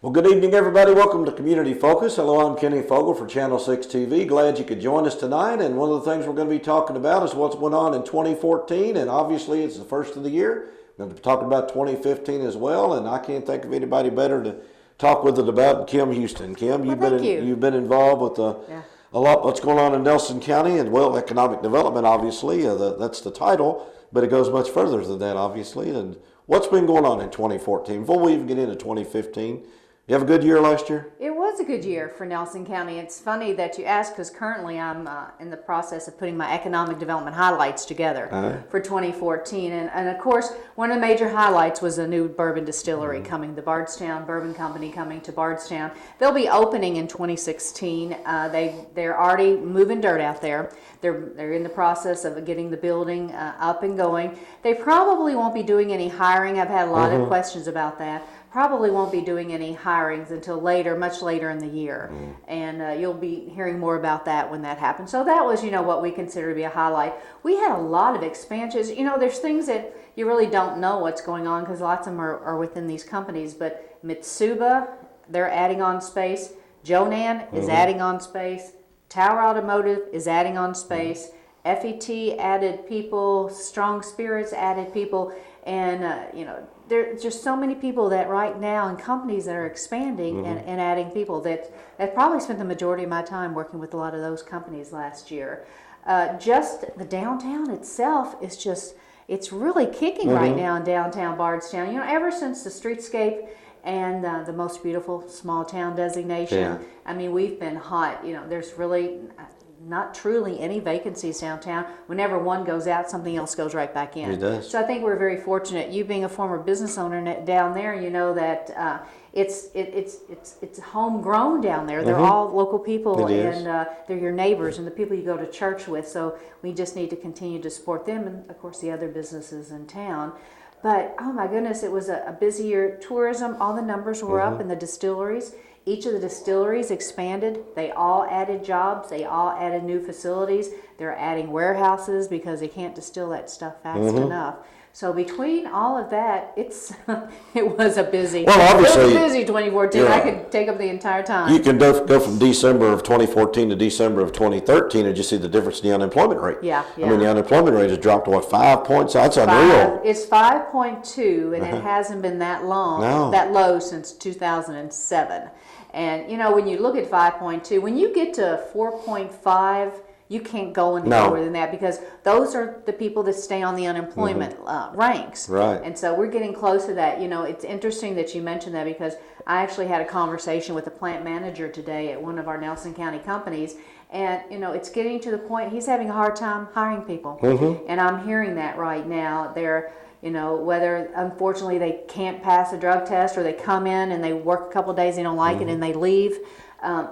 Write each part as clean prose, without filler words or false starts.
Well, good evening, everybody. Welcome to Community Focus. Hello, I'm Kenny Fogel for Channel 6 TV. Glad you could join us tonight. And one of the things we're going to be talking about is what's went on in 2014. And obviously, it's the first of the year. We're going to be talking about 2015 as well. And I can't think of anybody better to talk with it about Kim Houston. Kim, you've been involved with a lot what's going on in Nelson County and, well, economic development, obviously. That's the title. But it goes much further than that, obviously. And what's been going on in 2014? Before we even get into 2015, you have a good year last year? It was a good year for Nelson County. It's funny that you ask because currently I'm in the process of putting my economic development highlights together for 2014. And of course, one of the major highlights was a new bourbon distillery coming, the Bardstown Bourbon Company coming to Bardstown. They'll be opening in 2016. They're already moving dirt out there. They're in the process of getting the building up and going. They probably won't be doing any hiring. I've had a lot of questions about that. Probably won't be doing any hirings until later, much later in the year. And you'll be hearing more about that when that happens. So that was, what we consider to be a highlight. We had a lot of expansions. There's things that you really don't know what's going on because lots of them are within these companies. But Mitsuba, they're adding on space. Jonan is adding on space. Tower Automotive is adding on space. FET added people. Strong Spirits added people. And, there's just so many people that right now and companies that are expanding and adding people that I've probably spent the majority of my time working with a lot of those companies last year. Just the downtown itself is it's really kicking right now in downtown Bardstown. Ever since the streetscape and the most beautiful small town designation, I mean, we've been hot. There's really not truly any vacancies downtown. Whenever one goes out, something else goes right back in. It does. So I think we're very fortunate. You being a former business owner down there, you know that it's homegrown down there. They're all local people, and they're your neighbors and the people you go to church with. So we just need to continue to support them and, of course, the other businesses in town. But, oh my goodness, it was a busy year. Tourism, all the numbers were up in the distilleries. Each of the distilleries expanded. They all added jobs. They all added new facilities. They're adding warehouses because they can't distill that stuff fast enough. So between all of that, it was a busy. Well, obviously, it was a busy 2014. I could take up the entire time. You can go from December of 2014 to December of 2013, and just see the difference in the unemployment rate. Yeah. I mean, the unemployment rate has dropped to 5 points. That's unreal. It's 5.2, and it hasn't been that low since 2007. And when you look at 5.2, when you get to 4.5, you can't go any lower than that because those are the people that stay on the unemployment ranks. Right. And so we're getting close to that. It's interesting that you mentioned that because I actually had a conversation with a plant manager today at one of our Nelson County companies. And, it's getting to the point he's having a hard time hiring people. And I'm hearing that right now. They're whether unfortunately they can't pass a drug test or they come in and they work a couple of days, they don't like it and they leave.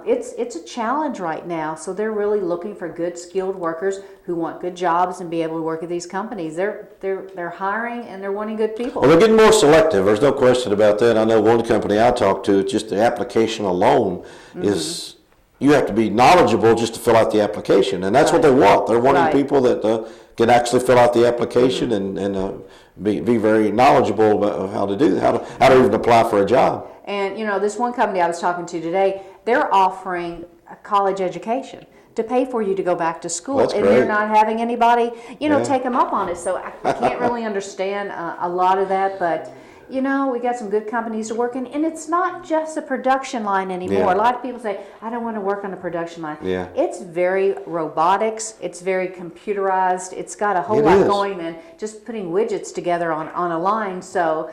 It's a challenge right now. So they're really looking for good skilled workers who want good jobs and be able to work at these companies. They're hiring and they're wanting good people. Well, they're getting more selective. There's no question about that. I know one company I talked to, it's just the application alone is you have to be knowledgeable just to fill out the application. And that's what they want. They're wanting people that can actually fill out the application and be very knowledgeable about how to do how to even apply for a job. And this one company I was talking to today, they're offering a college education to pay for you to go back to school. That's and great. They're not having anybody, take them up on it. So I can't really understand a lot of that, but we got some good companies to work in, and it's not just a production line anymore. A lot of people say, I don't want to work on a production line. It's very robotics. It's very computerized. It's got a whole lot going than just putting widgets together on a line. So,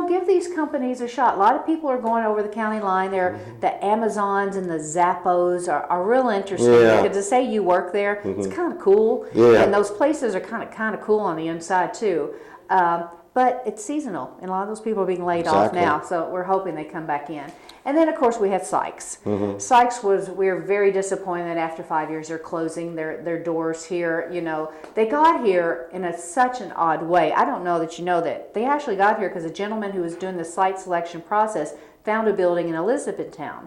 give these companies a shot. A lot of people are going over the county line. The Amazons and the Zappos are real interesting. Because to say you work there, it's kind of cool. And those places are kind of cool on the inside, too. But it's seasonal, and a lot of those people are being laid off now, so we're hoping they come back in. And then, of course, we had Sykes. Sykes we're very disappointed that after 5 years they're closing their doors here. They got here in such an odd way. I don't know that you know that. They actually got here because a gentleman who was doing the site selection process found a building in Elizabethtown.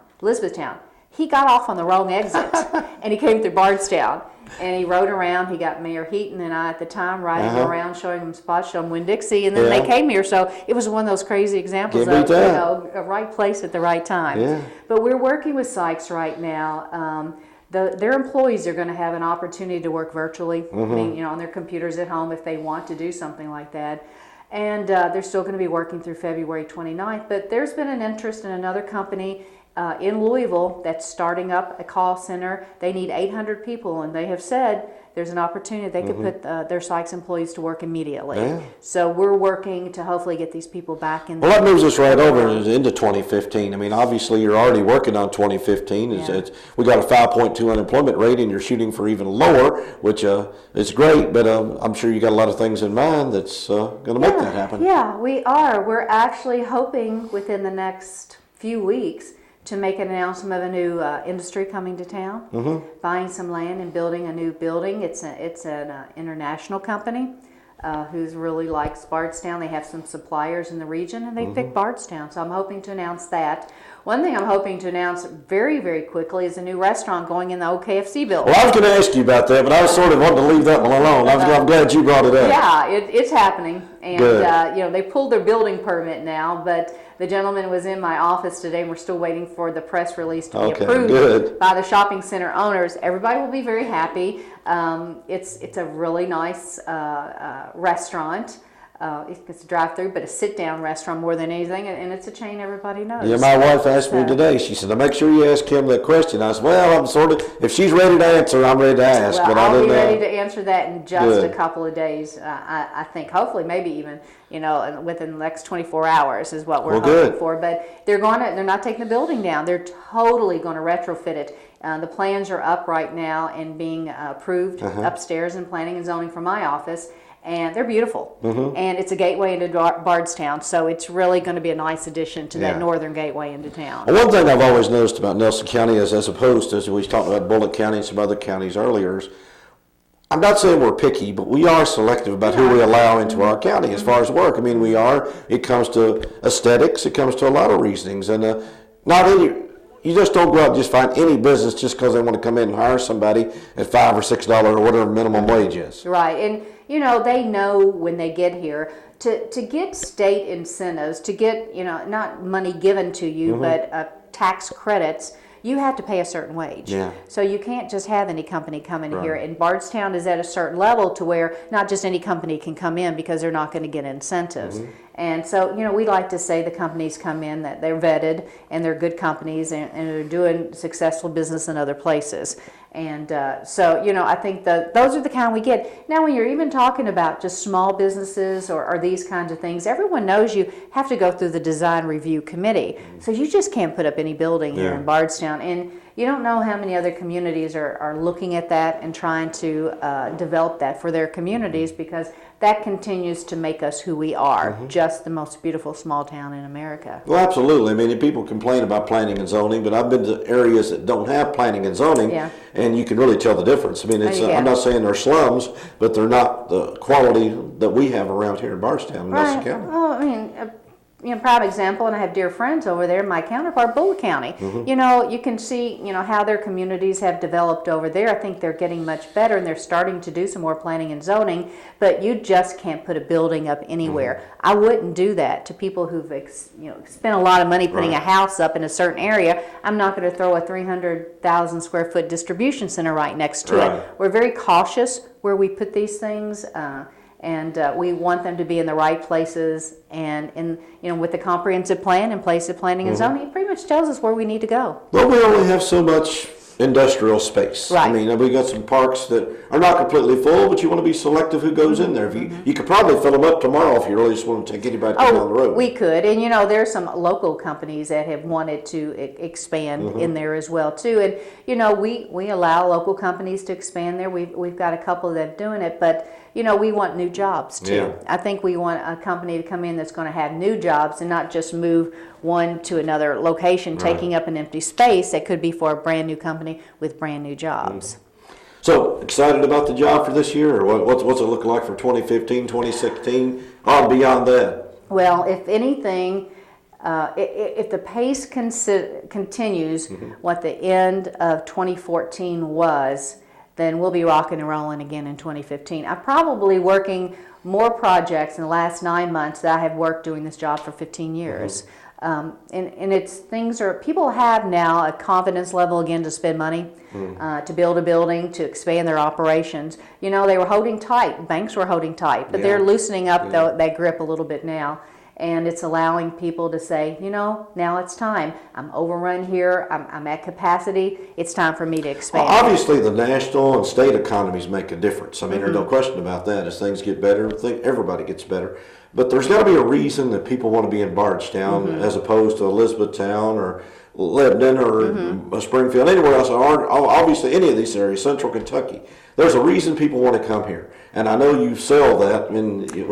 He got off on the wrong exit, and he came through Bardstown. And he rode around. He got Mayor Heaton and I at the time riding around, showing him spots, showing Winn-Dixie, and then they came here. So it was one of those crazy examples of a right place at the right time. Yeah. But we're working with Sykes right now. Their employees are going to have an opportunity to work virtually, I mean, on their computers at home if they want to do something like that. And they're still going to be working through February 29th. But there's been an interest in another company in Louisville that's starting up a call center. They need 800 people, and they have said there's an opportunity they could put their Sykes employees to work immediately. Yeah. So we're working to hopefully get these people back in. Well, that moves us right over into 2015. I mean, obviously you're already working on 2015. We got a 5.2 unemployment rate, and you're shooting for even lower, which is great. But I'm sure you got a lot of things in mind that's going to make that happen. Yeah, we are. We're actually hoping within the next few weeks to make an announcement of a new industry coming to town, buying some land and building a new building. It's an international company who's really likes Bardstown. They have some suppliers in the region, and they picked Bardstown. So I'm hoping to announce that. One thing I'm hoping to announce very, very quickly is a new restaurant going in the old KFC building. Well, I was going to ask you about that, but I was sort of wanting to leave that one alone. I'm glad you brought it up. Yeah, it's happening. And they pulled their building permit now, but the gentleman was in my office today, and we're still waiting for the press release to be approved by the shopping center owners. Everybody will be very happy. It's a really nice restaurant. It's a drive-through, but a sit-down restaurant more than anything, and it's a chain everybody knows. Yeah, my wife asked me today. She said, "Make sure you ask him that question." I said, "Well, I'm sort of. If she's ready to answer, I'm ready to ask." Well, but I'll be ready to answer that in just a couple of days. I think, hopefully, maybe even within the next 24 hours is what we're hoping for. But they're not taking the building down. They're totally going to retrofit it. The plans are up right now and being approved upstairs in planning and zoning from my office. And they're beautiful. And it's a gateway into Bardstown, so it's really going to be a nice addition to that northern gateway into town. Well, one thing I've always noticed about Nelson County is, as opposed to, as we talked about Bullitt County and some other counties earlier, I'm not saying we're picky, but we are selective about who we allow into our county as far as work. I mean, we are. It comes to aesthetics. It comes to a lot of reasonings. And you just don't go out and just find any business just because they want to come in and hire somebody at $5 or $6 or whatever minimum wage is. Right. And they know when they get here to get state incentives, to get, not money given to you, but tax credits, you have to pay a certain wage. Yeah. So you can't just have any company come in here. And Bardstown is at a certain level to where not just any company can come in because they're not going to get incentives. And so, we like to say the companies come in, that they're vetted and they're good companies and they're doing successful business in other places. And so, I think those are the kind we get. Now, when you're even talking about just small businesses or these kinds of things, everyone knows you have to go through the design review committee. So you just can't put up any building here in Bardstown. And you don't know how many other communities are looking at that and trying to develop that for their communities, because that continues to make us who we are, just the most beautiful small town in America. Well, absolutely. I mean, people complain about planning and zoning, but I've been to areas that don't have planning and zoning, and you can really tell the difference. I mean, I'm not saying they're slums, but they're not the quality that we have around here in Bardstown, Nelson County. Well, I mean, proud example, and I have dear friends over there, my counterpart, Bullitt County. You can see, how their communities have developed over there. I think they're getting much better, and they're starting to do some more planning and zoning, but you just can't put a building up anywhere. I wouldn't do that to people who've, spent a lot of money putting a house up in a certain area. I'm not going to throw a 300,000 square foot distribution center right next to it. We're very cautious where we put these things. And we want them to be in the right places, and with the comprehensive plan in place of planning and zoning, it pretty much tells us where we need to go. Well, we only have so much industrial space. Right. I mean, we got some parks that are not completely full, but you want to be selective who goes in there. If you could probably fill them up tomorrow if you really just want to take anybody down the road. We could, and there's some local companies that have wanted to expand in there as well too. And we allow local companies to expand there. We've got a couple that are doing it, but we want new jobs too. Yeah. I think we want a company to come in that's going to have new jobs and not just move one to another location, taking up an empty space that could be for a brand new company with brand new jobs. So, excited about the job for this year, or what's it look like for 2015, 2016, on beyond that? Well, if anything, if the pace continues what the end of 2014 was, then we'll be rocking and rolling again in 2015. I'm probably working more projects in the last 9 months that I have worked doing this job for 15 years. And it's people have now a confidence level again to spend money, to build a building, to expand their operations. You know, they were holding tight, banks were holding tight, but they're loosening up that grip a little bit now. And it's allowing people to say, you know, now it's time. I'm overrun here. I'm at capacity. It's time for me to expand. Well, obviously, the national and state economies make a difference. I mean, there's no question about that. As things get better, everybody gets better. But there's got to be a reason that people want to be in Bardstown as opposed to Elizabethtown or Lebanon or Springfield, anywhere else. Or obviously, any of these areas, Central Kentucky. There's a reason people want to come here. And I know you sell that when you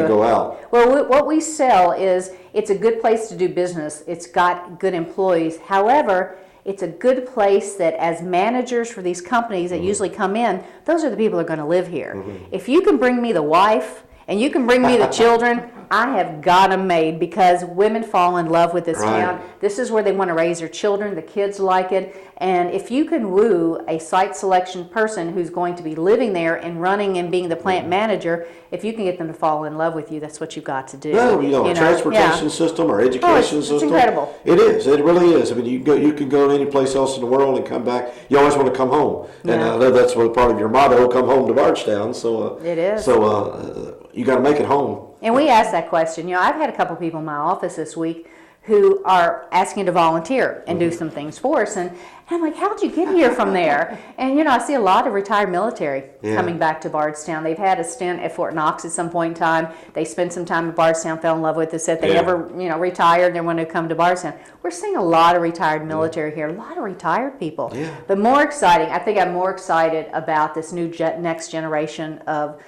go out. Well, what we sell is it's a good place to do business. It's got good employees. However, it's a good place that as managers for these companies that usually come in, those are the people that are going to live here. If you can bring me the wife and you can bring me the children, I have got them made, because women fall in love with this town. This is where they want to raise their children. The kids like it. And if you can woo a site selection person who's going to be living there and running and being the plant manager, if you can get them to fall in love with you, that's what you've got to do. Well, a transportation system or education system. It's incredible. It is. It really is. I mean, you can go any place else in the world and come back. You always want to come home. And I know that's what part of your motto, come home to Bardstown. So, it is. So you got to make it home. And we asked that question. You know, I've had a couple people in my office this week who are asking to volunteer and do some things for us. And I'm like, how'd you get here from there? And, you know, I see a lot of retired military coming back to Bardstown. They've had a stint at Fort Knox at some point in time. They spent some time at Bardstown, fell in love with it, said they never, retired, and they want to come to Bardstown. We're seeing a lot of retired military here, a lot of retired people. Yeah. But more exciting, I think I'm more excited about this new next generation of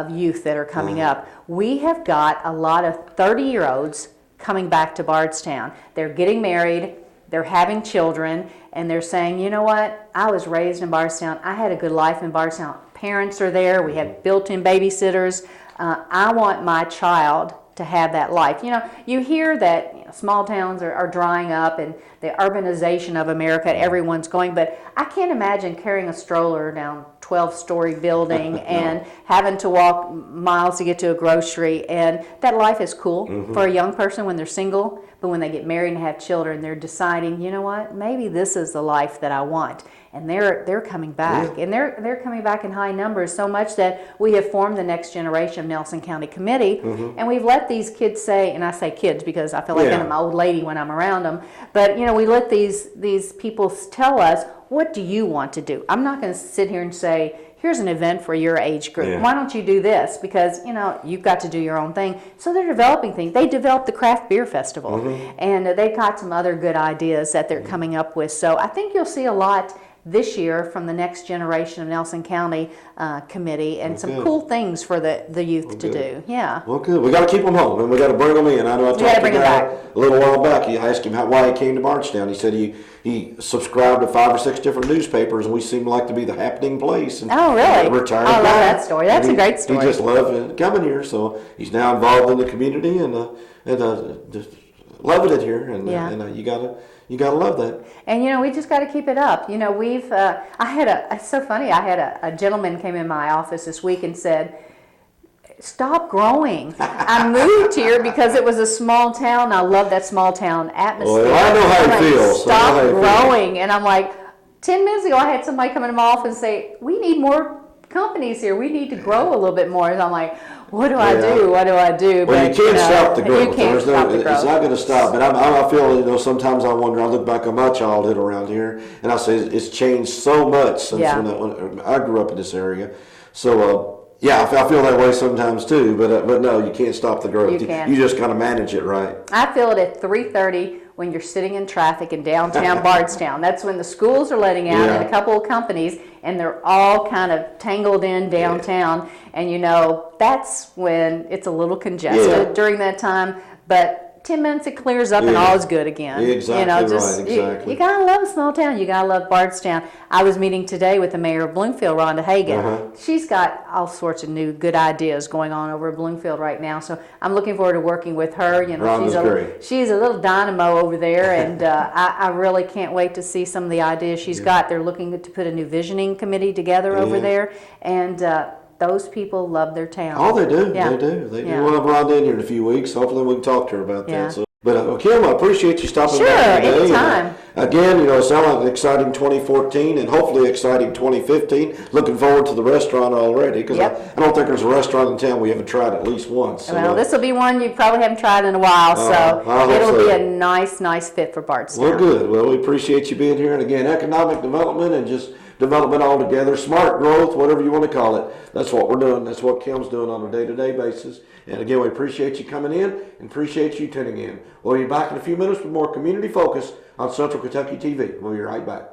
youth that are coming up. We have got a lot of 30-year-olds coming back to Bardstown. They're getting married, they're having children, and they're saying, you know what, I was raised in Bardstown, I had a good life in Bardstown. Parents are there, we have built-in babysitters. I want my child to have that life. You know, you hear that small towns are drying up and the urbanization of America, everyone's going, but I can't imagine carrying a stroller down 12-story building and having to walk miles to get to a grocery. And that life is cool for a young person when they're single, but when they get married and have children, they're deciding, you know what, maybe this is the life that I want. And they're coming back, and they're coming back in high numbers, so much that we have formed the Next Generation of Nelson County Committee, and we've let these kids say, and I say kids because I feel like I'm an old lady when I'm around them, but you know, we let these people tell us, what do you want to do? I'm not going to sit here and say, here's an event for your age group. Why don't you do this? Because, you know, you've got to do your own thing. So they're developing things. They developed the Craft Beer Festival, and they've got some other good ideas that they're coming up with. So I think you'll see a lot this year from the Next Generation of Nelson County Committee, and some cool things for the youth to do. Yeah. Well, good. We got to keep them home, and we got to bring them in. I know I talked to a guy a little while back. I asked him why he came to Bardstown. He said he subscribed to 5 or 6 different newspapers, and we seem like to be the happening place. And oh, really? Retired I love that story. That's a great story. He just loved coming here, so he's now involved in the community and just loving it here. And you gotta love that. And you know, we just got to keep it up. You know, it's so funny. I had a gentleman came in my office this week and said, stop growing. I moved here because it was a small town. I love that small town atmosphere. Well, I know how you feel. Stop growing. And I'm like, 10 minutes ago I had somebody come into my office and say, we need more companies here. We need to grow a little bit more. And I'm like, what do I do? What do I do? Well, but, you can't stop the growth. You can't stop the growth. It's not going to stop. But I feel, sometimes I wonder, I look back on my childhood around here, and I say it's changed so much since when I grew up in this area. So, I feel that way sometimes too. But no, you can't stop the growth. You just kind of manage it right. I feel it at 3:30 when you're sitting in traffic in downtown Bardstown. That's when the schools are letting out and a couple of companies, and they're all kind of tangled in downtown. And that's when it's a little congested during that time. But 10 minutes it clears up and all is good again. Exactly right, exactly. You gotta love a small town. You gotta love Bardstown. I was meeting today with the mayor of Bloomfield, Rhonda Hagan. She's got all sorts of new good ideas going on over at Bloomfield right now. So I'm looking forward to working with her. You know, she's a little dynamo over there, and I really can't wait to see some of the ideas she's got. They're looking to put a new visioning committee together over there, and those people love their town. Oh, they do. They do. We'll have Rhonda in here in a few weeks. Hopefully we can talk to her about that. So, but Kim, I appreciate you stopping by today. Sure, anytime. Again, you know, it sounds like an exciting 2014 and hopefully exciting 2015. Looking forward to the restaurant already, because I don't think there's a restaurant in town we haven't tried at least once. So, well, this will be one you probably haven't tried in a while, so it'll be a nice fit for Bardstown. Well, good. Well, we appreciate you being here. And again, economic development and just development altogether, smart growth, whatever you want to call it. That's what we're doing. That's what Kim's doing on a day-to-day basis. And again, we appreciate you coming in and appreciate you tuning in. We'll be back in a few minutes with more Community Focus on Central Kentucky TV. We'll be right back.